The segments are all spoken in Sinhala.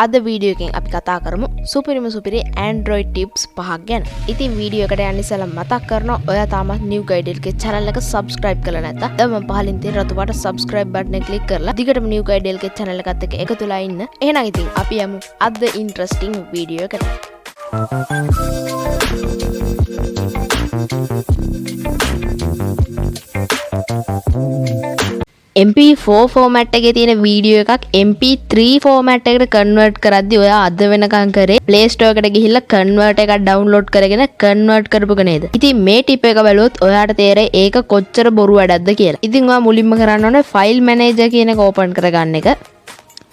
අද වීඩියෝ එකෙන් අපි කතා කරමු සුපිරි Android tips 5ක් ගැන. ඉතින් වීඩියෝ එකට යන්න ඉස්සෙල්ලා මතක් කරනවා ඔයා තාමත් new guide එකේ channel එක subscribe කරලා නැත්නම් දැන් මම පහලින් තියෙන රතු පාට subscribe button එක click කරලා දිගටම new guide එකේ channel එකත් එක්ක එකතු වෙලා ඉන්න. එහෙනම් ඉතින් අපි යමු අද interesting වීඩියෝ එකට. MP4 format එකේ තියෙන වීඩියෝ එකක් MP3 format එකට convert කරද්දි ඔයා අද වෙනකන් කරේ Play Store එකට ගිහිල්ලා convert එකක් download කරගෙන convert කරපුක නේද? ඉතින් මේ tip එක බලුවොත් ඔයාට තේරෙයි ඒක කොච්චර බොරු වැඩක්ද කියලා. ඉතින් ඔයා මුලින්ම කරන්න ඕනේ file manager කියන එක open කරගන්න එක.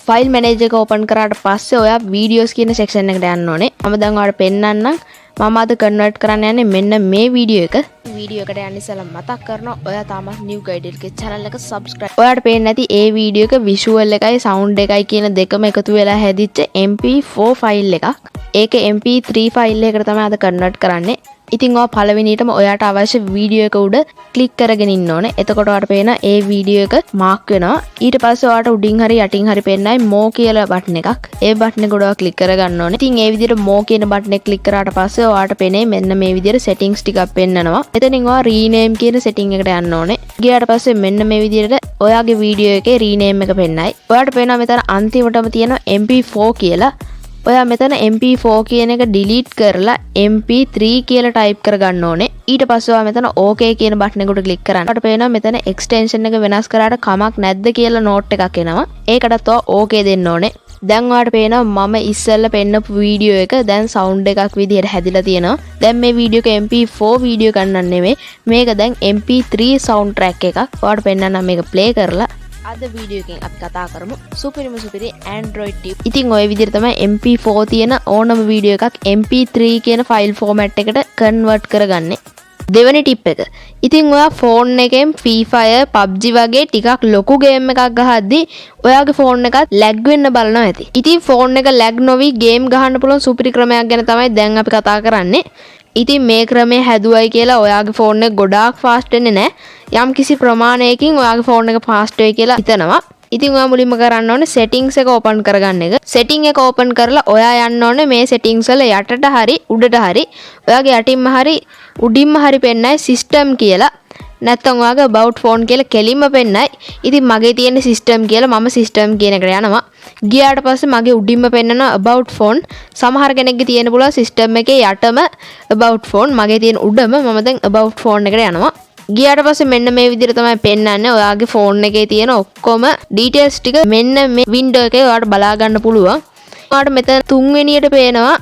file manager එක open කරාට පස්සේ ඔයා videos කියන section එකට යන්න ඕනේ. මම දැන් ඔයාලට පෙන්නන්නම්. මම අද convert කරන්න යන්නේ මෙන්න මේ වීඩියෝ එක. වීඩියෝ එකට යන්න ඉස්සෙල්ලා මතක් කරනවා ඔයා තාමත් new guide එකේ channel එක subscribe. ඔයාලට පේන්නේ නැති ඒ වීඩියෝ එක visual එකයි sound එකයි කියන දෙකම එකතු වෙලා හැදිච්ච MP4 file එකක්. ඒක MP3 file එකකට තමයි අද convert කරන්නේ. ඉතින් ඔයා පළවෙනියටම ඔයාට අවශ්‍ය වීඩියෝ එක උඩ ක්ලික් කරගෙන ඉන්න ඕනේ. එතකොට ඔයාට පේන ඒ වීඩියෝ එක මාක් වෙනවා. ඊට පස්සේ ඔයාට උඩින් හරි යටින් හරි පෙන්නයි more කියලා බටන් එකක්. ඒ බටන් එක උඩ ඔයා ක්ලික් කරගන්න ඕනේ. ඉතින් ඒ විදිහට more කියන බටන් එක ක්ලික් කරාට පස්සේ ඔයාට පේන්නේ මෙන්න මේ විදිහට settings ටිකක් පෙන්නනවා. එතනින් ඔයා rename කියන setting එකට යන්න ඕනේ. ගියාට පස්සේ මෙන්න මේ විදිහට ඔයාගේ වීඩියෝ එකේ rename එක පෙන්නයි. ඔයාට පේනවා මෙතන අන්තිමටම තියෙනවා MP4 කියලා. ඔයා මෙතන MP4 කියන එක delete කරලා MP3 කියලා type කරගන්න ඕනේ. ඊට පස්සේ ඔයා මෙතන OK කියන බටන් එක උඩ click කරන්න. ඔයාලට පේනවා මෙතන extension එක වෙනස් කරාට කමක් නැද්ද කියලා note එකක් එනවා. ඒකටත් ඔයා OK දෙන්න ඕනේ. දැන් ඔයාලට පේනවා මම ඉස්සෙල්ලා පෙන්නපු වීඩියෝ එක දැන් sound එකක් විදිහට හැදිලා තියෙනවා. දැන් මේ වීඩියෝ එක MP4 වීඩියෝ ගන්නන් නෙමෙයි. මේක දැන් MP3 sound track එකක්. ඔයාලට පෙන්නන්නම් මේක play කරලා. අද වීඩියෝ එකෙන් අපි කතා කරමු සුපිරි Android tip. ඉතින් ওই විදිහට තමයි MP4 තියෙන ඕනම වීඩියෝ එකක් MP3 කියන ෆයිල් ෆෝමැට් එකට කන්වර්ට් කරගන්නේ. දෙවෙනි ටිප් එක. ඉතින් ඔයා ෆෝන් එකෙන් Free Fire, PUBG වගේ ටිකක් ලොකු ගේම් එකක් ගහද්දී ඔයාගේ ෆෝන් එකත් ලැග් වෙන්න බලනවා ඇති. ඉතින් ෆෝන් එක ලැග් නොවි ගේම් ගහන්න පුළුවන් සුපිරි ක්‍රමයක් ගැන තමයි දැන් අපි කතා කරන්නේ. ඉතින් මේ ක්‍රමය හැදුවයි කියලා ඔයාගේ ෆෝන් එක ගොඩාක් ෆාස්ට් වෙන්නේ නැහැ. යම් කිසි ප්‍රමාණයකින් ඔයාගේ ෆෝන් එක ෆාස්ට් වෙයි කියලා හිතනවා. ඉතින් ඔයා මුලින්ම කරන්න ඕනේ settings එක open කරගන්න එක. setting එක open කරලා ඔයා යන්න ඕනේ මේ settings වල යටට හරි උඩට හරි ඔයාගේ යටින්ම හරි උඩින්ම හරි පෙන්නයි system කියලා. නැත්තම් ඔයාගේ about phone කියලා කෙලින්ම පෙන්නයි. ඉතින් මගේ තියෙන system කියලා මම system කියන එකට යනවා. ගියාට පස්සේ මගේ උඩින්ම පෙන්නනවා about phone. සමහර කෙනෙක්ගේ තියෙන පුළුවන් system එකේ යටම about phone. මගේ තියෙන උඩම මම දැන් about phone එකට යනවා. ගියාට පස්සේ මෙන්න මේ විදිහට තමයි පෙන්නන්නේ. ඔයාගේ phone එකේ තියෙන ඔක්කොම details ටික මෙන්න මේ window එකේ ඔයාලට බලා ගන්න පුළුවන්. ඔයාලට මෙතන තුන්වෙනියට පේනවා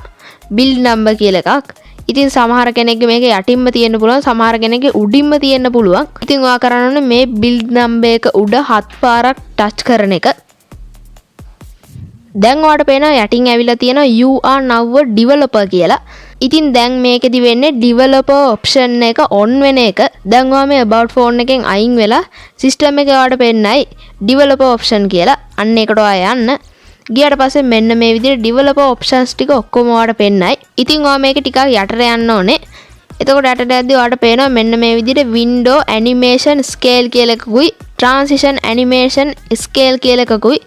build number කියලා එකක්. ඉතින් සමහර කෙනෙක්ගේ මේක යටින්ම තියෙන්න පුළුවන්, සමහර කෙනෙක්ගේ උඩින්ම තියෙන්න පුළුවන්. ඉතින් ඔයා කරන්න ඕනේ මේ build number එක උඩ 7 පාරක් touch කරන එක. දැන් ඔයාලට පේනවා යටින් ඇවිල්ලා තියෙනවා you are now a developer කියලා. ඉතින් දැන් මේකෙදි වෙන්නේ developer option එක on වෙන එක. දැන් ඔයා මේ about phone එකෙන් අයින් වෙලා system එකේ ඔයාලට පෙන්නයි developer option කියලා. අන්න ඒකට ඔයා යන්න. ගියාට පස්සේ මෙන්න මේ විදිහට developer options ටික ඔක්කොම ඔයාලට පෙන්නයි. ඉතින් ඔයා මේක ටිකක් යටට යන්න ඕනේ. එතකොට යටට යද්දී ඔයාලට පේනවා මෙන්න මේ විදිහට window animation scale කියලා එකකුයි transition animation scale කියලා එකකුයි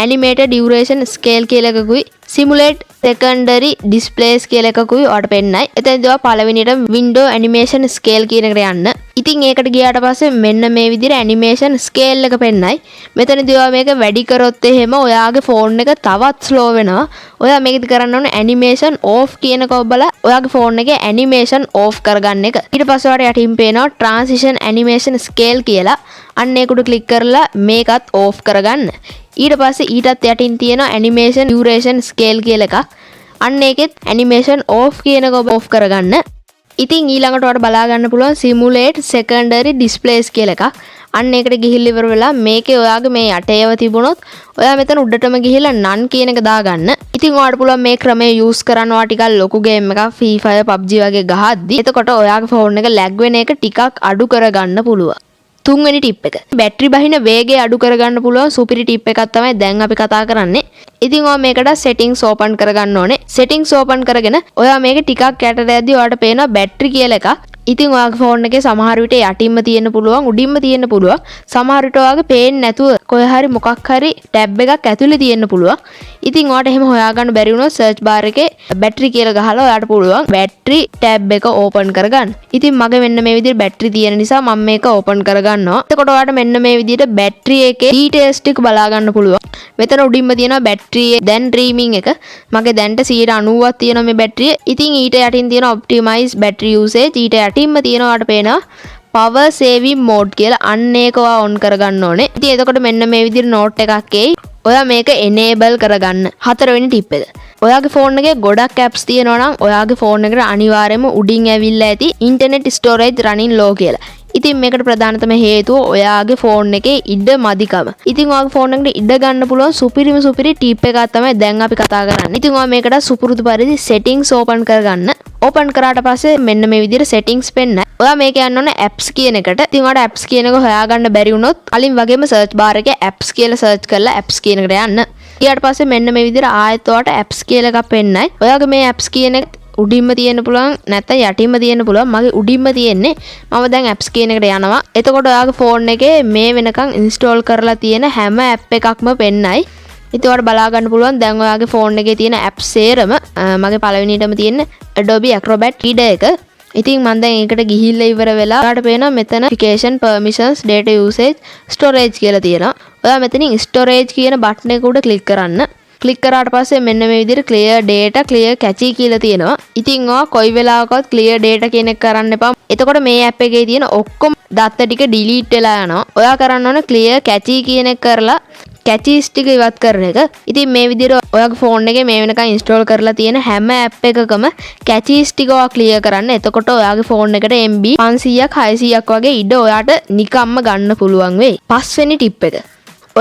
animated duration scale කියලා එකකුයි simulate secondary displays කියලා එකකුයි ඔයාලට පෙන්නයි. එතනදී ඔයා පළවෙනියට window animation scale කියන එකට යන්න. ඉතින් ඒකට ගියාට පස්සේ මෙන්න මේ විදිහට animation scale එක පෙන්නයි. මෙතනදී ඔයා මේක වැඩි කරොත් එහෙම ඔයාගේ phone එක තවත් slow වෙනවා. ඔයා මේකද කරන්න ඕනේ animation off කියන එක ඔබලා ඔයාගේ phone එකේ animation off කරගන්න එක. ඊට පස්සේ ඔයාලට යටින් පේනවා transition animation scale කියලා. අන්න ඒක උඩ click කරලා මේකත් off කරගන්න. ඊට පස්සේ ඊටත් යටින් තියෙන animation duration scale කියලා එකක්. අන්න ඒකෙත් animation off කියන එක off කරගන්න. ඉතින් ඊළඟට ඔයාලට බලා ගන්න පුළුවන් simulate secondary displays කියලා එකක්. අන්න ඒකට ගිහිල්ලා ඉවර වෙලා මේකේ ඔයාගේ මේ යටේව තිබුණොත් ඔයා මෙතන උඩටම ගිහිල්ලා none කියන එක දාගන්න. ඉතින් ඔයාලට පුළුවන් මේ ක්‍රමය use කරනවා ටිකක් ලොකු game එකක් Free Fire PUBG වගේ ගහද්දි. එතකොට ඔයාගේ phone එක lag වෙන එක ටිකක් අඩු කරගන්න පුළුවන්. තුන්වෙනි ටිප් එක. බැටරි බහින වේගය අඩු කරගන්න පුළුවන් සුපිරි ටිප් එකක් තමයි දැන් අපි කතා කරන්නේ. ඉතින් ඔයා මේකට settings open කරගන්න ඕනේ. settings open කරගෙන ඔයා මේක ටිකක් යටට යද්දී ඔයාලට පේනවා බැටරි කියලා එකක්. ඉතින් ඔයාගේ ෆෝන් එකේ සමහර විට යටින්ම තියෙන්න පුළුවන් උඩින්ම තියෙන්න පුළුවන්. සමහර විට ඔයාගේ පේන්නේ නැතුව කොහේ හරි මොකක් හරි ටැබ් එකක් ඇතුලේ තියෙන්න පුළුවන්. ඉතින් ඔයාට එහෙම හොයාගන්න බැරි වුණොත් සර්ච් බාර් එකේ බැටරි කියලා ගහලා ඔයාට පුළුවන් බැටරි ටැබ් එක ඕපන් කරගන්න. ඉතින් මගේ මෙන්න මේ විදිහට බැටරි තියෙන නිසා මම මේක ඕපන් කරගන්නවා. එතකොට ඔයාට මෙන්න මේ විදිහට බැටරි එකේ ඩීටේල්ස් ටික බලා ගන්න පුළුවන්. මෙතන උඩින්ම තියෙනවා බැටරි දැන් ඩ්‍රීමින් එක. මගේ දැන්ට 90ක් තියෙනවා මේ බැටරිය. ඉතින් ඊට යටින් තියෙන ඔප්ටිමයිස් බැටරි යූසේජ්. ඊට යටින්ම තියෙනවා ඔයාට පේනවා power saving mode කියලා. අන්න ඒක ඔයා on කරගන්න ඕනේ. ඉතින් එතකොට මෙන්න මේ විදිහට note එකක් එයි. ඔයා මේක enable කරගන්න. හතරවෙනි ටිප් එක. ඔයාගේ ෆෝන් එකේ ගොඩක් apps තියෙනවා නම් ඔයාගේ ෆෝන් එකට අනිවාර්යයෙන්ම උඩින් ඇවිල්ලා ඇති internet storage running low කියලා. ඉතින් මේකට ප්‍රධානතම හේතුව ඔයාගේ ෆෝන් එකේ ඉඩ මදිකම. ඉතින් ඔයාගේ ෆෝන් එකට ඉඩ ගන්න පුළුවන් සුපිරි ටිප් එකක් තමයි දැන් අපි කතා කරන්නේ. ඉතින් ඔයා මේකට සුපුරුදු පරිදි settings open කරගන්න. open කරාට පස්සේ මෙන්න මේ විදිහට settings පෙන්නයි. ඔයා මේක යන්න ඕනේ apps කියන එකට. ඉතින් ඔයාට apps කියන එක හොයාගන්න බැරි වුණොත් කලින් වගේම search bar එකේ apps කියලා search කරලා apps කියන එකට යන්න. ඊට පස්සේ මෙන්න මේ විදිහට ආයෙත් ඔයාට apps කියලා එකක් පෙන්නයි. ඔයාගේ මේ apps කියන එක උඩින්ම තියෙන්න පුළුවන් නැත්නම් යටින්ම තියෙන්න පුළුවන්. මගේ උඩින්ම තියෙන්නේ. මම දැන් apps කියන එකට යනවා. එතකොට ඔයාගේ ෆෝන් එකේ මේ වෙනකන් install කරලා තියෙන හැම app එකක්ම පෙන්නයි. ඉතින් ඔයාලට බලා ගන්න පුළුවන් දැන් ඔයාගේ ෆෝන් එකේ තියෙන apps සේරම මගේ පළවෙනියටම තියෙන Adobe Acrobat Reader එක. ඉතින් මම දැන් ඒකට ගිහිල්ලා ඉවර වෙලා ඔයාලට පේනවා මෙතන notification permissions data usage storage කියලා තියෙනවා. ඔයා මෙතනින් storage කියන බටන් එක උඩ ක්ලික් කරන්න. ක්ලික් කරාට පස්සේ මෙන්න මේ විදිහට clear data clear cache කියලා තියෙනවා. ඉතින් ඔයා කොයි වෙලාවකවත් clear data කියන එක කරන්න එපා. එතකොට මේ app එකේ තියෙන ඔක්කොම දත්ත ටික delete වෙලා යනවා. ඔයා කරන්න ඕන clear cache කියන එක කරලා caches ටික ඉවත් කරන එක. ඉතින් මේ විදිහට ඔයාගේ ෆෝන් එකේ මේ වෙනකන් install කරලා තියෙන හැම app එකකම caches ටික ඔයා clear කරන්න. එතකොට ඔයාගේ ෆෝන් එකට MB 500ක් 600ක් වගේ ඉඩ ඔයාට නිකම්ම ගන්න පුළුවන් වෙයි. පස්වෙනි ටිප් එක.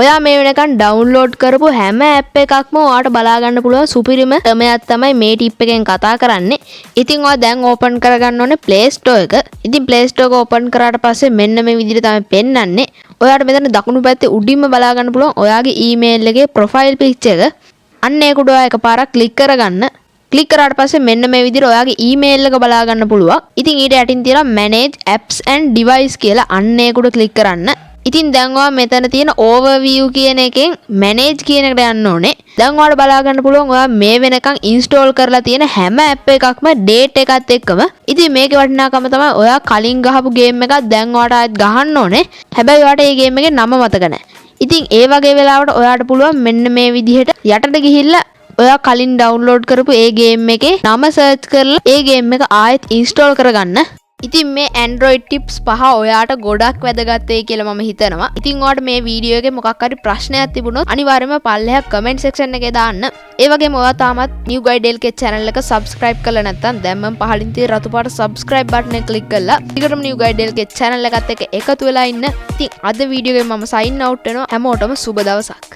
ඔයා මේ වෙනකන් ඩවුන්ලෝඩ් කරපු හැම ඇප් එකක්ම ඔයාට බලා ගන්න පුළුවන් සුපිරිම ක්‍රමයක් තමයි මේ ටිප් එකෙන් කතා කරන්නේ. ඉතින් ඔයා දැන් ඕපන් කරගන්න ඕනේ Play Store එක. ඉතින් Play Store එක ඕපන් කරාට පස්සේ මෙන්න මේ විදිහට තමයි පෙන්වන්නේ. ඔයාට මෙතන දකුණු පැත්තේ උඩින්ම බලා ගන්න පුළුවන් ඔයාගේ email එකේ profile picture එක. අන්න ඒක උඩ ඔයා එකපාරක් ක්ලික් කරගන්න. ක්ලික් කරාට පස්සේ මෙන්න මේ විදිහට ඔයාගේ email එක බලා ගන්න පුළුවන්. ඉතින් ඊට යටින් තියෙනවා manage apps and device කියලා. අන්න ඒක උඩ ක්ලික් කරන්න. ඉතින් දැන් ඔයා මෙතන තියෙන overview කියන එකෙන් manage කියන එකට යන්න ඕනේ. දැන් ඔයාලට බලා ගන්න පුළුවන් ඔයා මේ වෙනකන් install කරලා තියෙන හැම app එකක්ම date එකත් එක්කම. ඉතින් මේකේ වටිනාකම තමයි ඔයා කලින් ගහපු game එකක් දැන් ඔයාට ආයෙත් ගහන්න ඕනේ. හැබැයි ඔයාට මේ game එකේ නම මතක නැහැ. ඉතින් ඒ වගේ වෙලාවට ඔයාට පුළුවන් මෙන්න මේ විදිහට යටට ගිහිල්ලා ඔයා කලින් download කරපු ඒ game එකේ නම search කරලා ඒ game එක ආයෙත් install කරගන්න. ඉතින් මේ Android tips 5 ඔයාට ගොඩක් වැදගත් වෙයි කියලා මම හිතනවා. ඉතින් ඔයාට මේ වීඩියෝ එකේ මොකක් හරි ප්‍රශ්නයක් තිබුණොත් අනිවාර්යයෙන්ම පල්ලෙහා comment section එකේ දාන්න. ඒ වගේම ඔයා තාමත් New Guide LK channel එක subscribe කරලා නැත්නම් දැන් මම පහලින් තියෙන රතු පාට subscribe button එක click කරලා ඊටම New Guide LK channel එකත් එක්ක එකතු වෙලා ඉන්න. ඉතින් අද වීඩියෝ එකේ මම sign out වෙනවා. හැමෝටම සුබ දවසක්.